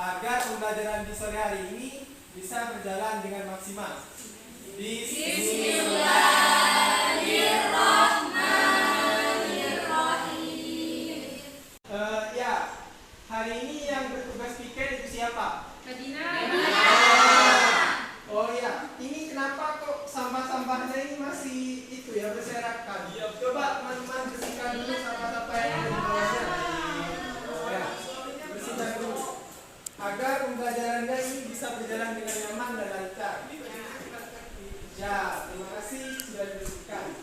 agar pembelajaran di sore hari ini bisa berjalan dengan maksimal. Bismillahirrahmanirrahim. Ya, hari ini yang bertugas pikir itu siapa? Madinah. Oh ya, ini kenapa kok sampah-sampahnya ini masih itu ya berserakan? Coba teman-teman bersihkan dulu sampah-sampah yang ada di bawahnya. Ya, bersihkan dulu agar pembelajarannya ini bisa berjalan dengan nyaman dan lancar. Ya, terima kasih sudah dibersihkan.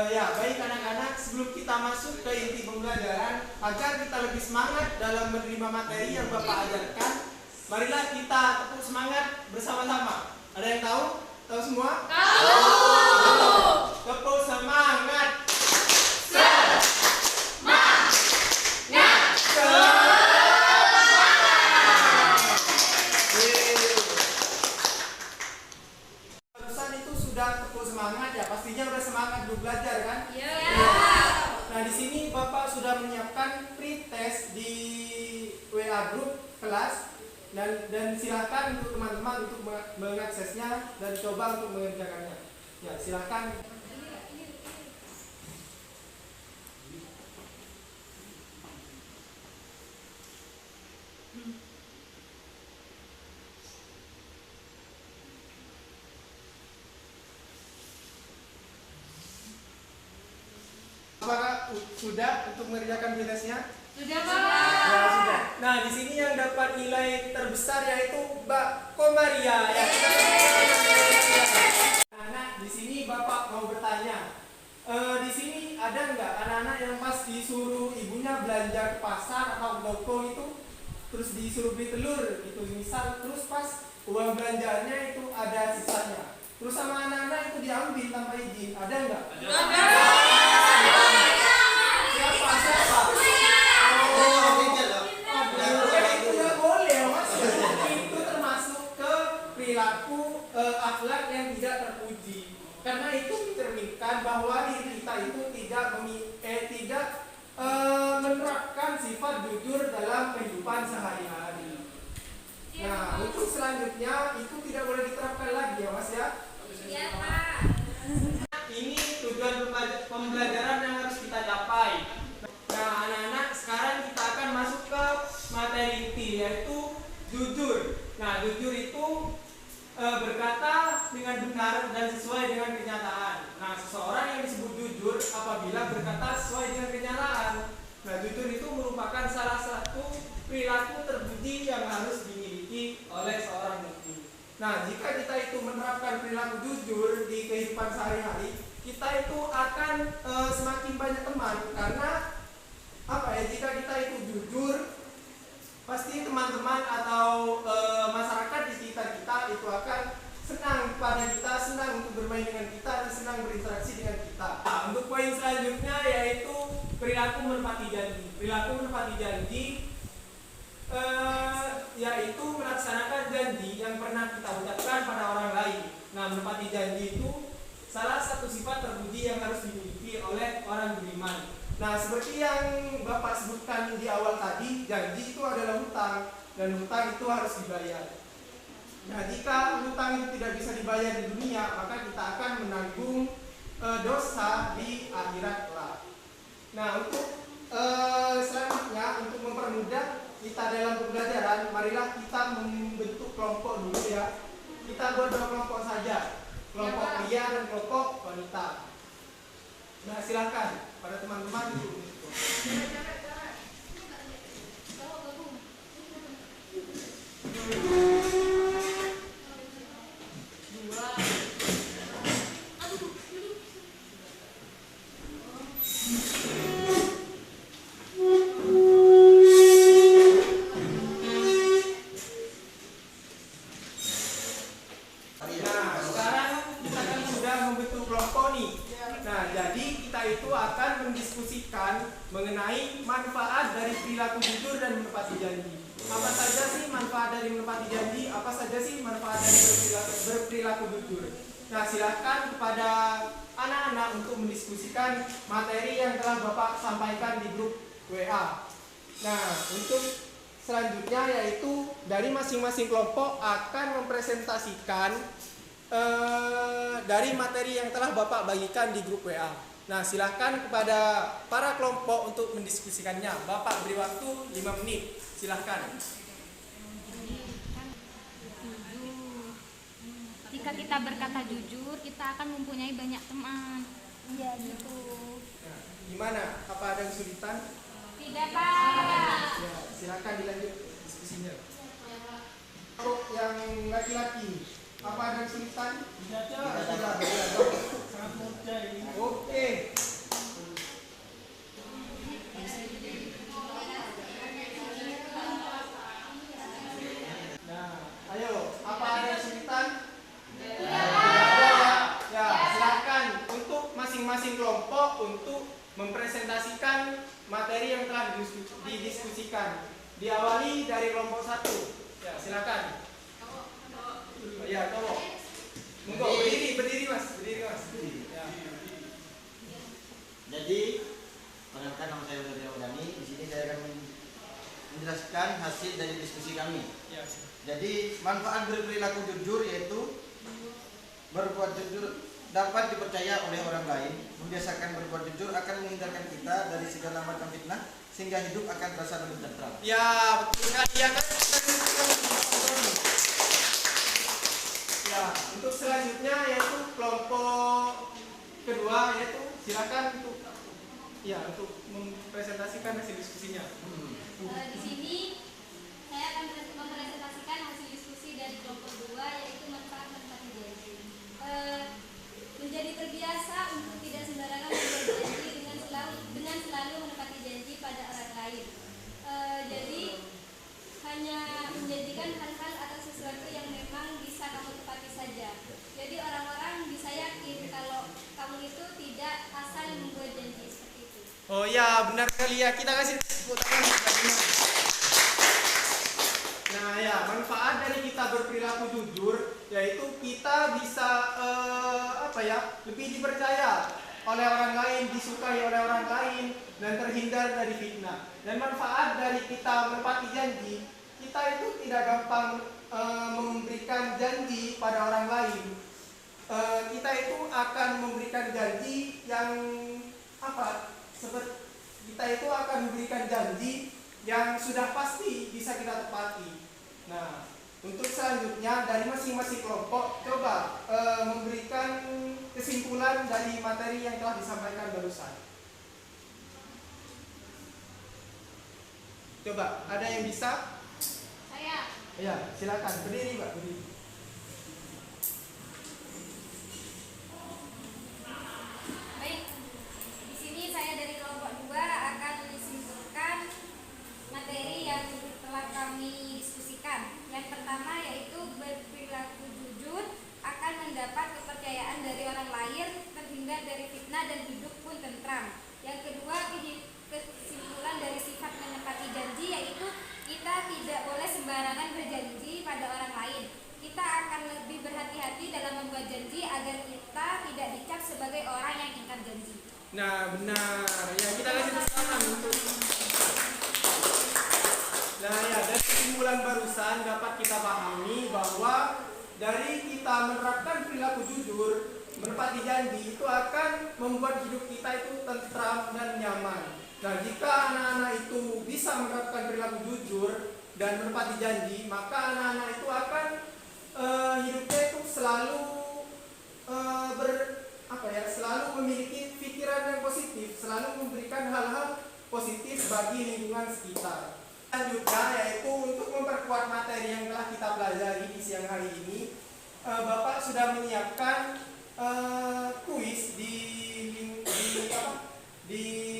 Ya, baik anak-anak, sebelum kita masuk ke inti pembelajaran, agar kita lebih semangat dalam menerima materi yang Bapak ajarkan, marilah kita tepuk semangat bersama-sama. Ada yang tahu? Tahu semua? Tahu. Tepuk semangat. Barusan itu sudah tepuk semangat ya, pastinya udah semangat belajar kan? Iya. Nah, di sini Bapak sudah menyiapkan pre-test di WA grup kelas dan silakan untuk teman-teman untuk mengaksesnya dan coba untuk mengerjakannya. Ya, silakan. Apakah sudah untuk mengerjakan pre-testnya? Sudah, Pak. Ya, sudah. Nah, di sini yang dapat nilai terbesar yaitu Mbak Komaria. Ya, anak, di sini Bapak mau bertanya. Di sini ada nggak anak-anak yang pas disuruh ibunya belanja ke pasar atau toko itu, terus disuruh beli telur itu misal, terus pas uang belanjaannya itu ada sisanya, terus sama anak-anak itu diambil tanpa izin, ada nggak? Ada. Siapa? Itu nggak boleh, Mas. Itu termasuk ke perilaku akhlak yang tidak terpuji. Karena itu mencerminkan bahwa diri kita itu tidak menerapkan sifat jujur dalam kehidupan sehari-hari. Nah, untuk selanjutnya itu tidak boleh diterapkan lagi ya, Mas ya. Iya, Pak. Ini tujuan pembelajaran yang harus kita capai. Nah, anak-anak, sekarang kita akan masuk ke materi inti yaitu jujur. Nah, jujur itu berkata dengan benar dan sesuai dengan kenyataan. Nah, seseorang yang disebut jujur apabila berkata sesuai dengan kenyataan. Nah, jujur itu merupakan salah satu perilaku terpuji yang harus dimiliki oleh seorang muslim. Nah, jika kita itu menerapkan perilaku jujur di kehidupan sehari-hari, kita itu akan semakin banyak teman. Karena jika kita itu jujur, pasti teman-teman atau masyarakat di sekitar kita itu akan senang pada kita, senang untuk bermain dengan kita, dan senang berinteraksi dengan kita. Nah, untuk poin selanjutnya yaitu perilaku menepati janji. Perilaku menepati janji yaitu melaksanakan janji yang pernah kita ucapkan pada orang lain. Nah, menepati janji itu salah satu sifat terpuji yang harus dimiliki oleh orang beriman. Nah, seperti yang Bapak sebutkan di awal tadi, janji itu adalah hutang dan hutang itu harus dibayar. Nah, jika hutang itu tidak bisa dibayar di dunia, maka kita akan menanggung dosa di akhirat kelak. Nah, untuk selanjutnya untuk mempermudah kita dalam pembelajaran, marilah kita membentuk kelompok dulu ya. Kita buat 2 kelompok saja, kelompok pria dan kelompok wanita. Nah, silakan pada teman-teman untuk mengenai manfaat dari perilaku jujur dan menepati janji. Apa saja sih manfaat dari menepati janji? Apa saja sih manfaat dari berperilaku jujur? Nah, silakan kepada anak-anak untuk mendiskusikan materi yang telah Bapak sampaikan di grup WA. Nah, untuk selanjutnya yaitu dari masing-masing kelompok akan mempresentasikan dari materi yang telah Bapak bagikan di grup WA. Nah, silakan kepada para kelompok untuk mendiskusikannya. Bapak beri waktu 5 menit. Silakan. Jika kita berkata jujur, kita akan mempunyai banyak teman. Iya gitu. Nah, gimana? Apa ada kesulitan? Tidak, Pak. Ya, silakan dilanjut diskusinya. Untuk yang laki-laki, apa ada kesulitan? Tidak. Sangat mudah ini. Oke. Nah, ayo, apa ada kesulitan? Tidak ada ya. Ya, silakan untuk masing-masing kelompok untuk mempresentasikan materi yang telah didiskusikan. Diawali dari kelompok 1. Ya, silakan. Ya, tolong. Monggo berdiri Mas. Ya. Jadi, perkenalkan nama saya Udari Audani. Di sini saya akan menjelaskan hasil dari diskusi kami. Ya. Jadi, manfaat berperilaku jujur yaitu berbuat jujur dapat dipercaya oleh orang lain. Membiasakan berbuat jujur akan menghindarkan kita dari segala macam fitnah sehingga hidup akan terasa lebih tentram. Ya, betul sekali ya kan. Ya, untuk selanjutnya yaitu kelompok kedua yaitu silakan untuk mempresentasikan hasil diskusinya. Di sini saya akan mempresentasikan hasil diskusi dari kelompok 2 yaitu manfaat menepati janji. Menjadi terbiasa untuk tidak sembarangan membuat janji dengan selalu menepati janji pada orang lain. Jadi hanya menjanjikan hal-hal atau sesuatu yang memang bisa kamu tepati saja. Jadi orang-orang bisa yakin kalau kamu itu tidak asal membuat janji seperti itu. Oh ya, benar sekali ya. Kita kasih tepuk tangan. Nah ya, manfaat dari kita berperilaku jujur yaitu kita bisa lebih dipercaya oleh orang lain, disukai oleh orang lain, dan terhindar dari fitnah. Dan manfaat dari kita menepati janji, kita itu tidak gampang memberikan janji pada orang lain. Kita itu akan memberikan janji yang kita itu akan memberikan janji yang sudah pasti bisa kita tepati. Nah, untuk selanjutnya dari masing-masing kelompok coba memberikan kesimpulan dari materi yang telah disampaikan barusan. Coba, ada yang bisa? Saya. Ya, silakan berdiri, Mbak. Berdiri. Baik. Di sini saya dari kelompok 2 akan menyimpulkan materi yang telah kami diskusikan. Yang pertama yaitu berperilaku jujur akan mendapat kepercayaan dari orang lain, terhindar dari fitnah dan hidup pun tentram. Yang kedua, kesimpulan dari sifat menepati janji yaitu kita tidak boleh sembarangan berjanji pada orang lain. Kita akan lebih berhati-hati dalam membuat janji agar kita tidak dicap sebagai orang yang ingkar janji. Nah, benar. Ya, kita kasih tepuk tangan untuk. Nah, ya, dari kesimpulan barusan dapat kita pahami bahwa dari kita menerapkan perilaku jujur, menepati janji itu akan membuat hidup kita itu tentram dan nyaman. Nah, jika anak-anak itu bisa menerapkan perilaku jujur dan menepati janji, maka anak-anak itu akan hidupnya itu selalu selalu memiliki pikiran yang positif, selalu memberikan hal-hal positif bagi lingkungan sekitar. Selanjutnya yaitu untuk memperkuat materi yang telah kita pelajari di siang hari ini, Bapak sudah menyiapkan kuis di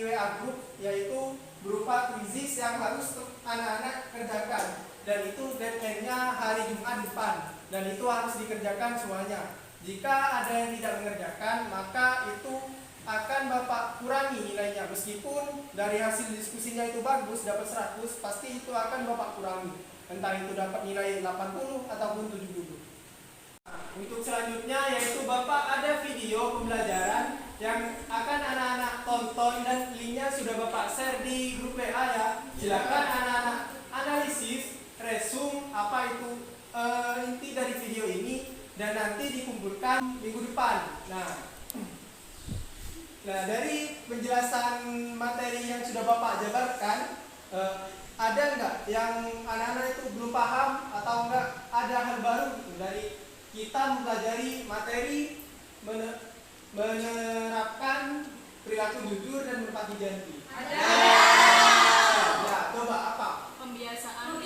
WA group, yaitu berupa kuisis yang harus anak-anak kerjakan, dan itu deadline-nya hari Jumat depan, dan itu harus dikerjakan semuanya. Jika ada yang tidak mengerjakan, maka itu akan Bapak kurangi nilainya. Meskipun dari hasil diskusinya itu bagus, dapat 100, pasti itu akan Bapak kurangi. Entah itu dapat nilai 80 ataupun 70. Untuk selanjutnya yaitu Bapak ada video pembelajaran yang akan anak-anak tonton, dan linknya sudah Bapak share di grup WA ya. Silakan anak-anak analisa dan nanti dikumpulkan minggu depan. Nah, dari penjelasan materi yang sudah Bapak jabarkan, ada nggak yang anak-anak itu belum paham atau enggak ada hal baru gitu dari kita mempelajari materi menerapkan perilaku jujur dan menepati janji? Ada. Ya, coba apa? Pembiasaan.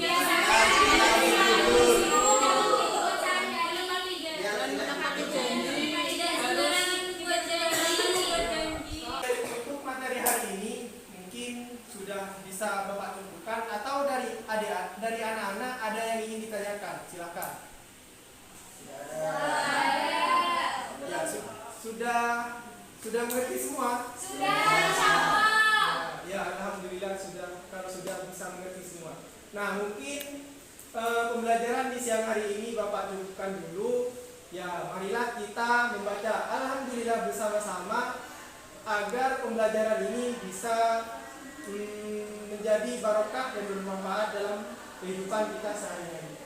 Untuk materi hari ini mungkin sudah bisa Bapak tentukan atau dari anak-anak ada yang ingin ditanyakan, silakan. Ya, sudah mengerti semua? Ya, alhamdulillah kalau sudah bisa mengerti semua. Nah, mungkin pembelajaran di siang hari ini Bapak cukupkan dulu. Ya, marilah kita membaca alhamdulillah bersama-sama agar pembelajaran ini bisa menjadi barokah dan bermanfaat dalam kehidupan kita sehari-hari.